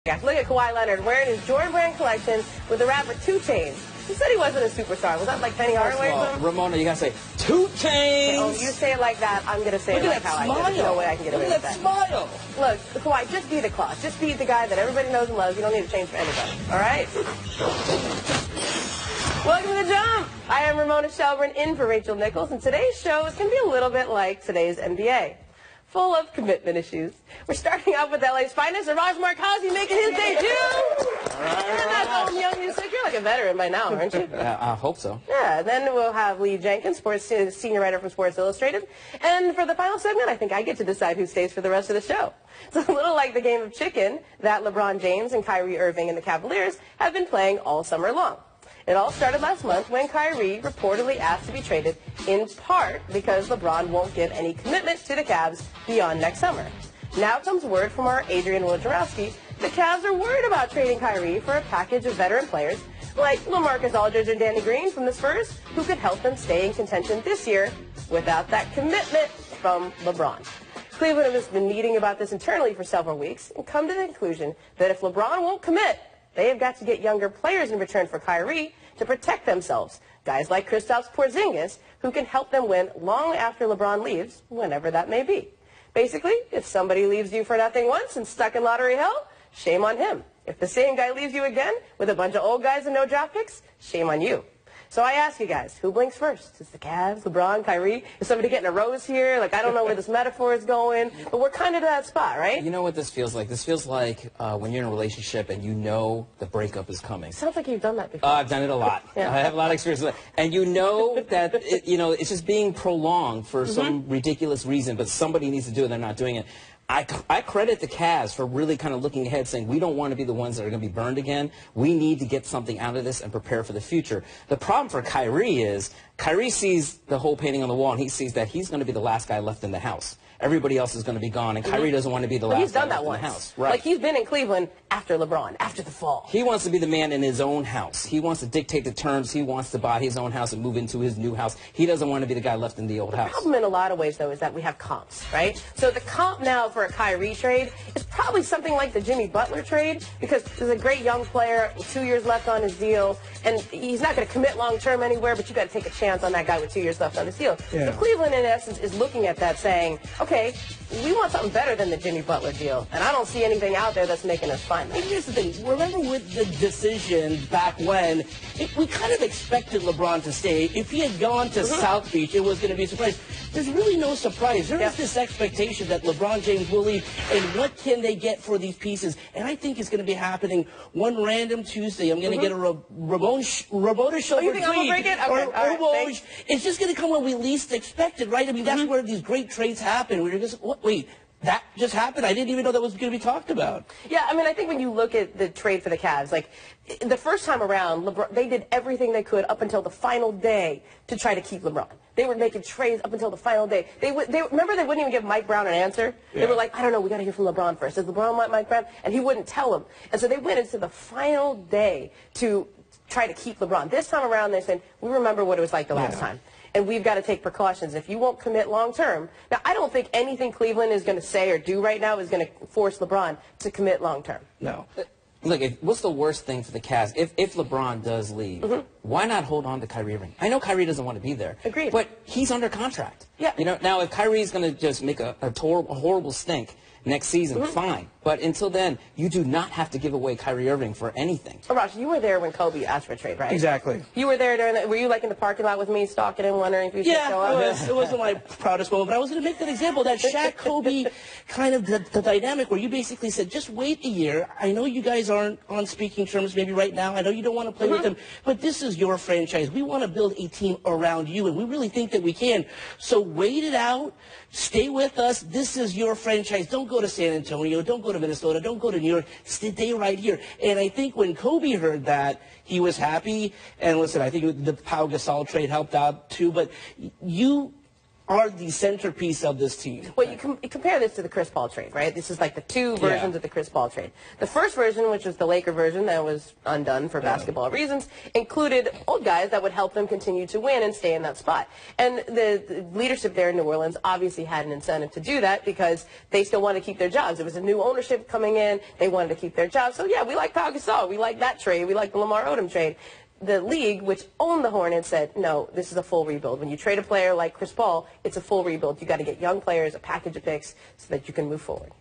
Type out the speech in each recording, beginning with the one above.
Look at Kawhi Leonard wearing his Jordan Brand collection with the rapper 2 Chainz. He said he wasn't a superstar. Was that like Penny Hardaway? Ramona, you gotta say 2 Chainz. Oh, you say it like that, I'm gonna say it like how I did. There's no way I can get away with that. Look at that smile. Look, Kawhi, just be the class. Just be the guy that everybody knows and loves. You don't need to change for anybody. All right? Welcome to The Jump. I am Ramona Shelburne in for Rachel Nichols, and today's show is going to be a little bit like today's NBA. Full of commitment issues. We're starting off with LA's finest, Raj Markazi making his debut. All right, and that's home young music. You're like a veteran by now, aren't you? I hope so. Yeah, then we'll have Lee Jenkins, senior writer from Sports Illustrated. And for the final segment, I think I get to decide who stays for the rest of the show. It's a little like the game of chicken that LeBron James and Kyrie Irving and the Cavaliers have been playing all summer long. It all started last month when Kyrie reportedly asked to be traded, in part because LeBron won't give any commitment to the Cavs beyond next summer. Now comes word from our Adrian Wojnarowski. The Cavs are worried about trading Kyrie for a package of veteran players like LaMarcus Aldridge and Danny Green from the Spurs, who could help them stay in contention this year without that commitment from LeBron. Cleveland has been meeting about this internally for several weeks and come to the conclusion that if LeBron won't commit, they have got to get younger players in return for Kyrie to protect themselves. Guys like Kristaps Porzingis, who can help them win long after LeBron leaves, whenever that may be. Basically, if somebody leaves you for nothing once and stuck in lottery hell, shame on him. If the same guy leaves you again with a bunch of old guys and no draft picks, shame on you. So I ask you guys, who blinks first? Is the Cavs, LeBron, Kyrie? Is somebody getting a rose here? Like, I don't know where this metaphor is going, but we're kind of to that spot, right? You know what this feels like? This feels like when you're in a relationship and you know the breakup is coming. Sounds like you've done that before. I've done it a lot. Yeah. I have a lot of experience with it. And you know that, it's just being prolonged for some ridiculous reason, but somebody needs to do it and they're not doing it. I credit the Cavs for really kind of looking ahead, saying we don't want to be the ones that are going to be burned again. We need to get something out of this and prepare for the future. The problem for Kyrie is Kyrie sees the whole painting on the wall, and he sees that he's going to be the last guy left in the house. Everybody else is going to be gone, and Kyrie doesn't want to be the last guy left in the house. Right. Like, he's been in Cleveland after LeBron, after the fall. He wants to be the man in his own house. He wants to dictate the terms. He wants to buy his own house and move into his new house. He doesn't want to be the guy left in the old house. The problem in a lot of ways, though, is that we have comps, right? So the comp now for a Kyrie trade is probably something like the Jimmy Butler trade, because there's a great young player, 2 years left on his deal, and he's not going to commit long-term anywhere, but you got to take a chance on that guy with 2 years left on his deal. Yeah. So Cleveland, in essence, is looking at that saying, okay, we want something better than the Jimmy Butler deal, and I don't see anything out there that's making us find that. And here's the thing. Remember with the decision back when, we kind of expected LeBron to stay. If he had gone to South Beach, it was going to be a surprise. There's really no surprise. There is this expectation that LeBron James will leave, and what can they get for these pieces? And I think it's going to be happening one random Tuesday. I'm going to get a Ramona Shelburne tweet. You think I'm going to break it? Okay. It's just going to come when we least expect it, right? I mean, that's where these great trades happen. Where you're just, wait, that just happened? I didn't even know that was going to be talked about. Yeah, I mean, I think when you look at the trade for the Cavs, like, the first time around, LeBron, they did everything they could up until the final day to try to keep LeBron. They were making trades up until the final day. Remember, they wouldn't even give Mike Brown an answer? Yeah. They were like, I don't know, we got to hear from LeBron first. Does LeBron want Mike Brown? And he wouldn't tell them. And so they went into the final day to try to keep LeBron. This time around, they said, we remember what it was like the last time. And we've got to take precautions. If you won't commit long term. Now, I don't think anything Cleveland is going to say or do right now is going to force LeBron to commit long term. No. Look, what's the worst thing for the Cavs? If LeBron does leave, why not hold on to Kyrie Irving? I know Kyrie doesn't want to be there. Agreed. But he's under contract. Yeah. Now if Kyrie's going to just make a horrible stink next season, fine. But until then, you do not have to give away Kyrie Irving for anything. Oh, Raj, you were there when Kobe asked for a trade, right? Exactly. You were there during that. Were you like in the parking lot with me, stalking him, wondering if you should show up? It wasn't my proudest moment, but I was going to make that example, that Shaq-Kobe kind of the dynamic where you basically said, just wait a year. I know you guys aren't on speaking terms maybe right now. I know you don't want to play with them, but this is your franchise. We want to build a team around you, and we really think that we can. So wait it out. Stay with us. This is your franchise. Don't go to San Antonio. Don't go to Minnesota. Don't go to New York. Stay right here. And I think when Kobe heard that, he was happy. And listen, I think the Pau Gasol trade helped out too. But you are the centerpiece of this team. Well, you compare this to the Chris Paul trade, right? This is like the two versions of the Chris Paul trade. The first version, which was the Laker version that was undone for basketball reasons, included old guys that would help them continue to win and stay in that spot. And the leadership there in New Orleans obviously had an incentive to do that because they still wanted to keep their jobs. It was a new ownership coming in. They wanted to keep their jobs. So, yeah, we like Pau Gasol. We like that trade. We like the Lamar Odom trade. The league, which owned the Hornets, said, no, this is a full rebuild. When you trade a player like Chris Paul, it's a full rebuild. You got to get young players, a package of picks, so that you can move forward.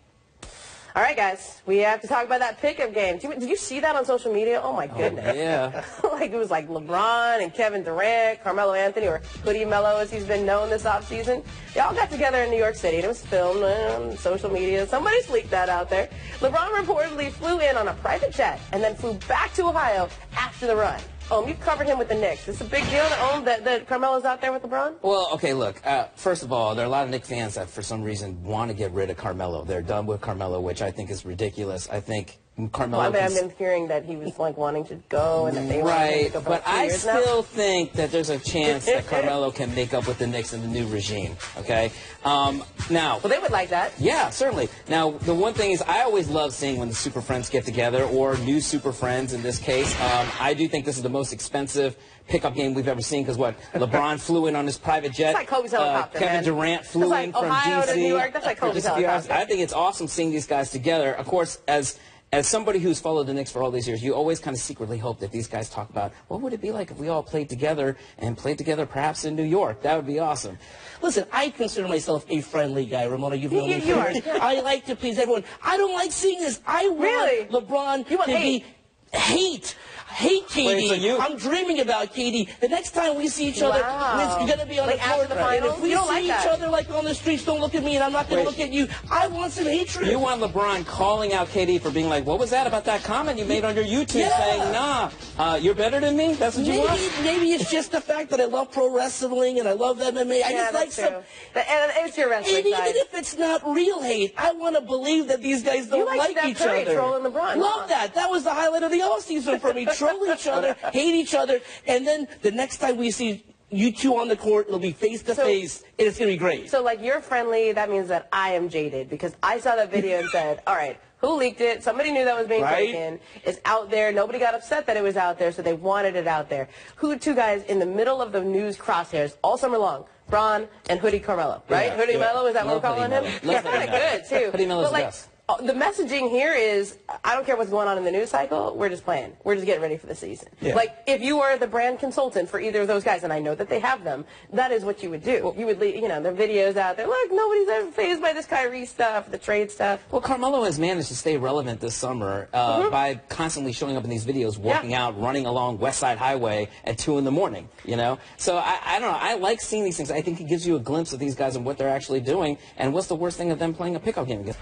All right, guys, we have to talk about that pickup game. Did you see that on social media? Oh, my goodness. Oh, yeah. Like, it was like LeBron and Kevin Durant, Carmelo Anthony, or Hoodie Mello, as he's been known this offseason. They all got together in New York City, and it was filmed on social media. Somebody's leaked that out there. LeBron reportedly flew in on a private jet and then flew back to Ohio after the run. You've covered him with the Knicks. It's a big deal that Carmelo's out there with LeBron? Well, okay, look, first of all, there are a lot of Knicks fans that for some reason want to get rid of Carmelo. They're done with Carmelo, which I think is ridiculous. I think Carmelo... Well, I've been hearing that he was, like, wanting to go and that they wanted him to go for but I still now. think that there's a chance that Carmelo can make up with the Knicks in the new regime, okay? Now... Well, they would like that. Yeah, certainly. Now, the one thing is I always love seeing when the Super Friends get together, or new Super Friends in this case. I do think this is the most expensive pickup game we've ever seen because, LeBron flew in on his private jet. It's like Kobe's helicopter, Kevin Durant flew in from Ohio D.C. to New York. That's like Kobe's helicopter. I think it's awesome seeing these guys together. Of course, as somebody who's followed the Knicks for all these years, you always kind of secretly hope that these guys talk about, what would it be like if we all played together and played together perhaps in New York? That would be awesome. Listen, I consider myself a friendly guy, Ramona. You've known me for years. Yeah. I like to please everyone. I don't like seeing this. I want LeBron to be hate KD. Wait, so I'm dreaming about KD. The next time we see each other, it's going to be on like the court. after the finals? And if we You don't see like each that. other like on the streets, don't look at me and I'm not going to look at you. I want some hatred. You want LeBron calling out KD for being like, what was that about that comment you made on your YouTube saying, nah, you're better than me? That's what you want? Maybe it's just the fact that I love pro wrestling and I love MMA. I just like some... And it's your wrestling And even side. if it's not real hate, I want to believe that these guys don't like Steph each Curry other. trolling LeBron. Love that. That was the highlight of the offseason for me. Troll each other, hate each other, and then the next time we see you two on the court, it'll be face to face, and it's going to be great. So, like, you're friendly, that means that I am jaded, because I saw that video and said, all right, who leaked it? Somebody knew that was being taken. It's out there. Nobody got upset that it was out there, so they wanted it out there. Two guys in the middle of the news crosshairs all summer long? Bron and Hoodie Carmelo, right? Yeah, Hoodie Mello, is that what we're calling him? Love He's kind of good, too. Hoodie Mello's But, like, the best. the messaging here is, I don't care what's going on in the news cycle, we're just playing. We're just getting ready for the season. Yeah. Like, if you were the brand consultant for either of those guys, and I know that they have them, that is what you would do. You would, you know, the videos out there, look, nobody's ever fazed by this Kyrie stuff, the trade stuff. Well, Carmelo has managed to stay relevant this summer by constantly showing up in these videos, working out, running along West Side Highway at 2 in the morning, you know? So I don't know. I like seeing these things. I think it gives you a glimpse of these guys and what they're actually doing, and what's the worst thing of them playing a pickup game against.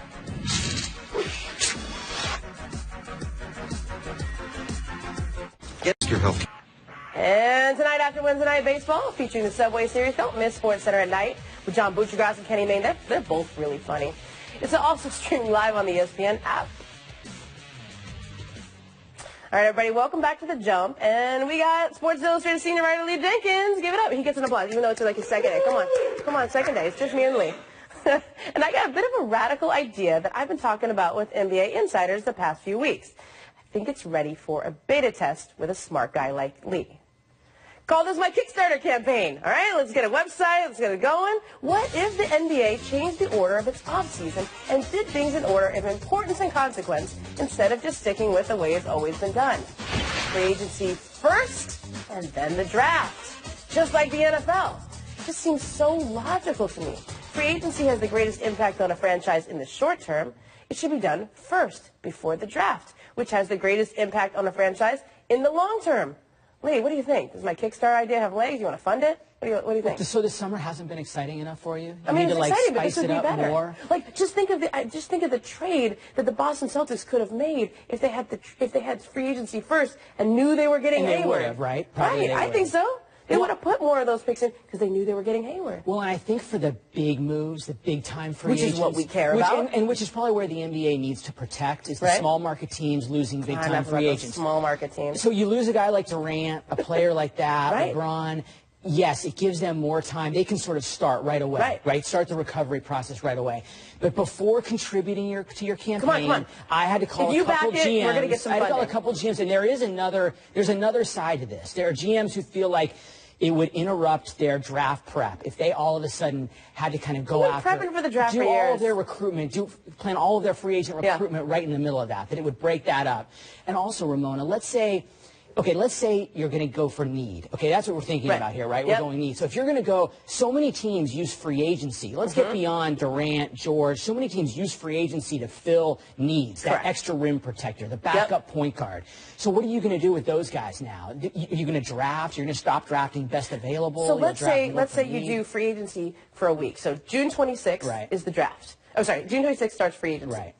Your health. And tonight after Wednesday Night Baseball, featuring the Subway Series, don't miss Sports Center at night with John Buccigross and Kenny Mayne. They're both really funny. It's also streaming live on the ESPN app. All right, everybody, welcome back to The Jump. And we got Sports Illustrated senior writer Lee Jenkins. Give it up. He gets an applause, even though it's like his second day. Come on, second day. It's just me and Lee. And I got a bit of a radical idea that I've been talking about with NBA insiders the past few weeks. I think it's ready for a beta test with a smart guy like Lee. Call this my Kickstarter campaign. All right, let's get a website. Let's get it going. What if the NBA changed the order of its offseason and did things in order of importance and consequence instead of just sticking with the way it's always been done? Free agency first and then the draft. Just like the NFL. It just seems so logical to me. Free agency has the greatest impact on a franchise in the short term. It should be done first, before the draft, which has the greatest impact on a franchise in the long term. Lee, what do you think? Does my Kickstarter idea have legs? You want to fund it? What do you think? So this summer hasn't been exciting enough for you? I mean, need it's to exciting, but this spice would it be up better. more? Like, just think of the trade that the Boston Celtics could have made if they had free agency first and knew they were getting And they Hayward. would have, right? Probably Right, I think so. They would have put more of those picks in because they knew they were getting Hayward. Well, and I think for the big moves, the big-time free agents... Which is what we care about. And which is probably where the NBA needs to protect, is the small market teams losing big-time free agents. Small market teams. So you lose a guy like Durant, a player like that, LeBron... yes, it gives them more time. They can sort of start right away, right? Start the recovery process right away. But before contributing to your campaign, come on. I had to call a couple GMs. We're gonna get some I had to call a funding. couple GMs, and there's another side to this. There are GMs who feel like it would interrupt their draft prep if they all of a sudden had to kind of go after, prepping for the draft do for all years. of their recruitment, plan all of their free agent recruitment right in the middle of that it would break that up. And also, Ramona, let's say you're going to go for need. Okay, that's what we're thinking about here, right? We're going need. So if you're going to go, so many teams use free agency. Let's get beyond Durant, George. So many teams use free agency to fill needs, that extra rim protector, the backup point guard. So what are you going to do with those guys now? Are you going to draft? You're going to stop drafting best available? So let's say you do free agency for a week. So June 26th is the draft. Oh, sorry, June 26th starts free agency. Right.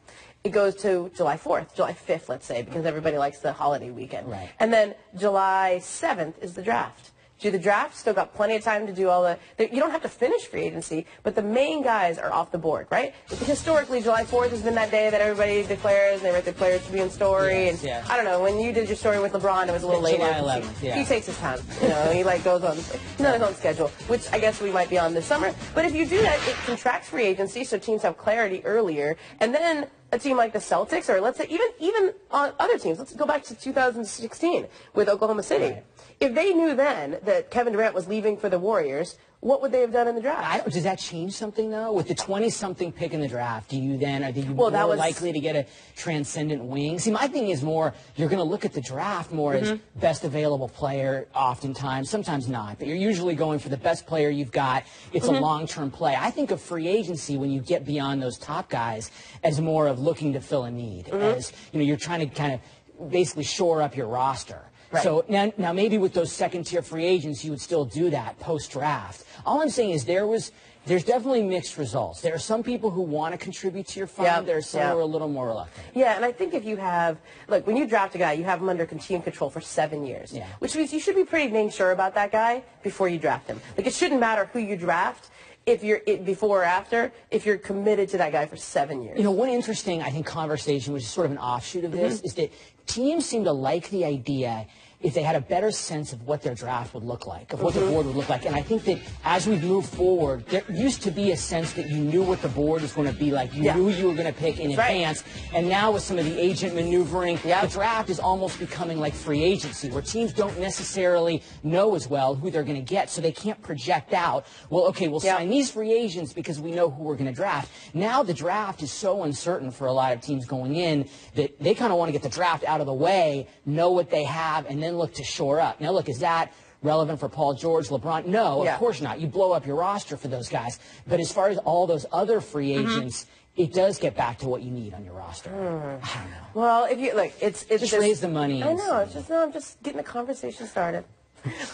It goes to July 4th, July 5th, let's say, because everybody likes the holiday weekend. Right. And then July 7th is the draft. Do the draft, still got plenty of time to do all you don't have to finish free agency, but the main guys are off the board, right? Historically, July 4th has been that day that everybody declares, and they write their players to be in story. I don't know, when you did your story with LeBron, it was a little later. July 11th, He takes his time. You know, he goes on, he's on his own schedule, which I guess we might be on this summer. But if you do that, it contracts free agency, so teams have clarity earlier, and then a team like the Celtics, or let's say even on other teams, let's go back to 2016 with Oklahoma City. Right. If they knew then that Kevin Durant was leaving for the Warriors, what would they have done in the draft? Does that change something, though? With the 20-something pick in the draft, are you more likely to get a transcendent wing? See, my thing is more, you're going to look at the draft more as best available player oftentimes, sometimes not, but you're usually going for the best player you've got. It's a long-term play. I think of free agency when you get beyond those top guys as more of looking to fill a need, as you're trying to kind of basically shore up your roster. Right. So now maybe with those second-tier free agents, you would still do that post-draft. All I'm saying is there's definitely mixed results. There are some people who want to contribute to your fund. There are some who are a little more reluctant. Yeah, and I think if you have, look, when you draft a guy, you have him under team control for 7 years, which means you should be pretty dang sure about that guy before you draft him. Like, it shouldn't matter who you draft. If you're before or after, if you're committed to that guy for 7 years. One interesting, I think, conversation, which is sort of an offshoot of this, is that teams seem to like the idea if they had a better sense of what their draft would look like, of what the board would look like. And I think that as we move forward, there used to be a sense that you knew what the board was going to be like. You knew you were going to pick in advance. And now with some of the agent maneuvering, the draft is almost becoming like free agency, where teams don't necessarily know as well who they're going to get, so they can't project out, well, okay, we'll sign these free agents because we know who we're going to draft. Now the draft is so uncertain for a lot of teams going in that they kind of want to get the draft out of the way, know what they have, and then look to shore up. Now, look, is that relevant for Paul George, LeBron? No, of course not. You blow up your roster for those guys. But as far as all those other free agents, it does get back to what you need on your roster. I don't know. Well, if you look, it's just raise the money. I know. I'm just getting the conversation started.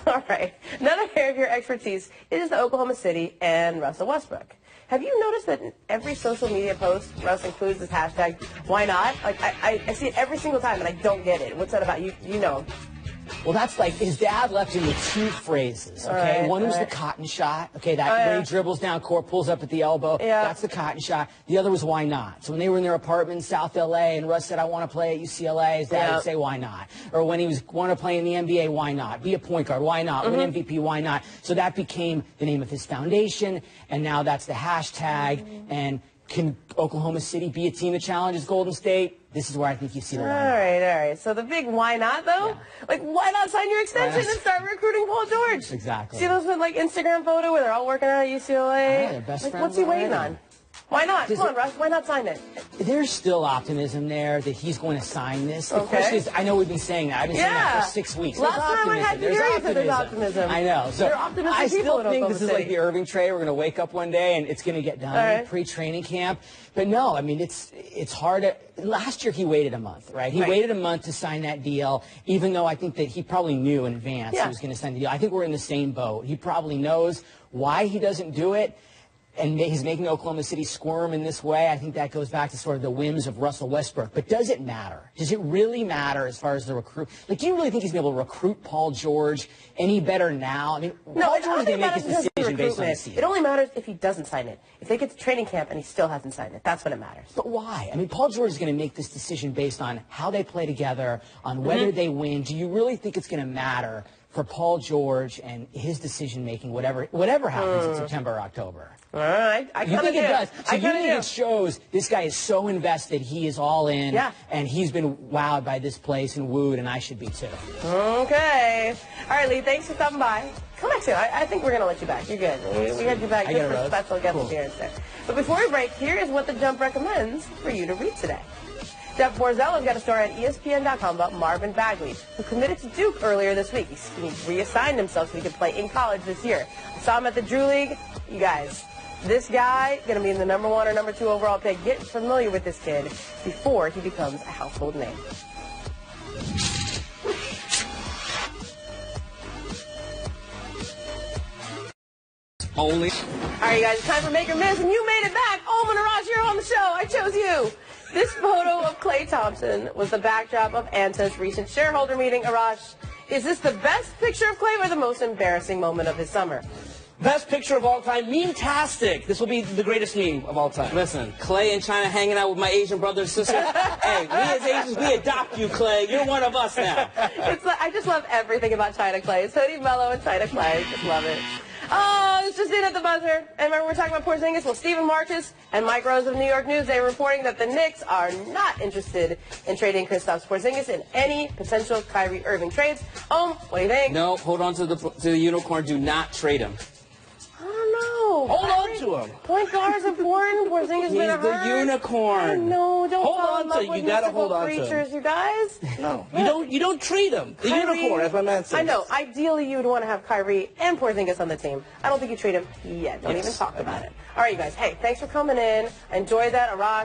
All right. Another area of your expertise is the Oklahoma City and Russell Westbrook. Have you noticed that in every social media post, Russ includes this hashtag, why not? Like, I see it every single time, and I don't get it. What's that about? You know. Well, that's like his dad left him with two phrases, okay? One was the cotton shot, okay, that when he dribbles down court, pulls up at the elbow, that's the cotton shot. The other was why not. So when they were in their apartment in South L.A. and Russ said, I want to play at UCLA, his dad would say, why not? Or when he wanted to play in the NBA, why not? Be a point guard, why not? Win MVP, why not? So that became the name of his foundation, and now that's the hashtag, and can Oklahoma City be a team that challenges Golden State? This is where I think you see the why not. All right. So the big why not, though? Yeah. Like, why not sign your extension and start recruiting Paul George? Exactly. See those, like, Instagram photo where they're all working out at UCLA? They're best friends. What's he waiting on? Why not? Come on, Russ. Why not sign it? There's still optimism there that he's going to sign this. The question is, I know we've been saying that. I've been saying that for 6 weeks. Last time I had there's optimism. I know. So I still think this is like the Irving trade. We're going to wake up one day and it's going to get done pre-training camp. But no, I mean, it's hard. Last year he waited a month, right? He waited a month to sign that deal, even though I think that he probably knew in advance he was going to sign the deal. I think we're in the same boat. He probably knows why he doesn't do it. And he's making Oklahoma City squirm in this way. I think that goes back to sort of the whims of Russell Westbrook. But does it matter? Does it really matter as far as the recruit? Like, do you really think he's going to be able to recruit Paul George any better now? I mean, Paul George is going to make his decision based on the season. It only matters if he doesn't sign it. If they get to training camp and he still hasn't signed it, that's when it matters. But why? I mean, Paul George is going to make this decision based on how they play together, on whether they win. Do you really think it's going to matter for Paul George and his decision-making, whatever happens in September or October. All right. You think it does? So you think it shows this guy is so invested, he is all in, and he's been wowed by this place and wooed, and I should be too. Okay. All right, Lee, thanks for stopping by. Come back soon. I think we're going to let you back. You're good. We had you back just for special guest appearance there. But before we break, here is what The Jump recommends for you to read today. Jeff Borzello's got a story on ESPN.com about Marvin Bagley, who committed to Duke earlier this week. He reassigned himself so he could play in college this year. I saw him at the Drew League. You guys, this guy going to be in the number 1 or number 2 overall pick. Get familiar with this kid before he becomes a household name. Only. All right, you guys, it's time for Make or Miss, and you made it back. Oman Arash, you're on the show. I chose you. This photo of Klay Thompson was the backdrop of Anta's recent shareholder meeting. Arash, is this the best picture of Klay or the most embarrassing moment of his summer? Best picture of all time, meme-tastic. This will be the greatest meme of all time. Listen, Klay in China hanging out with my Asian brother and sister. Hey, we as Asians, we adopt you, Klay. You're one of us now. I just love everything about China Klay. It's Hoodie Mello and China Klay. Just love it. Oh, it's just in at the buzzer. And remember, we're talking about Porzingis. Well, Stephen Marches and Mike Rose of New York News, they're reporting that the Knicks are not interested in trading Kristaps Porzingis in any potential Kyrie Irving trades. What do you think? No, hold on to the unicorn. Do not trade him. I don't know. Hold on to him. Point guard's important. Porzingis been hurt. He's the unicorn. No, don't Hold fall on in love to with you. Gotta hold on to creatures, him. you guys. No, you don't treat him. The Kyrie, unicorn, as my man says. I know. Ideally, you would want to have Kyrie and Porzingis on the team. I don't think you trade him yet. Don't even talk about it. All right, you guys. Hey, thanks for coming in. Enjoy that. Arash.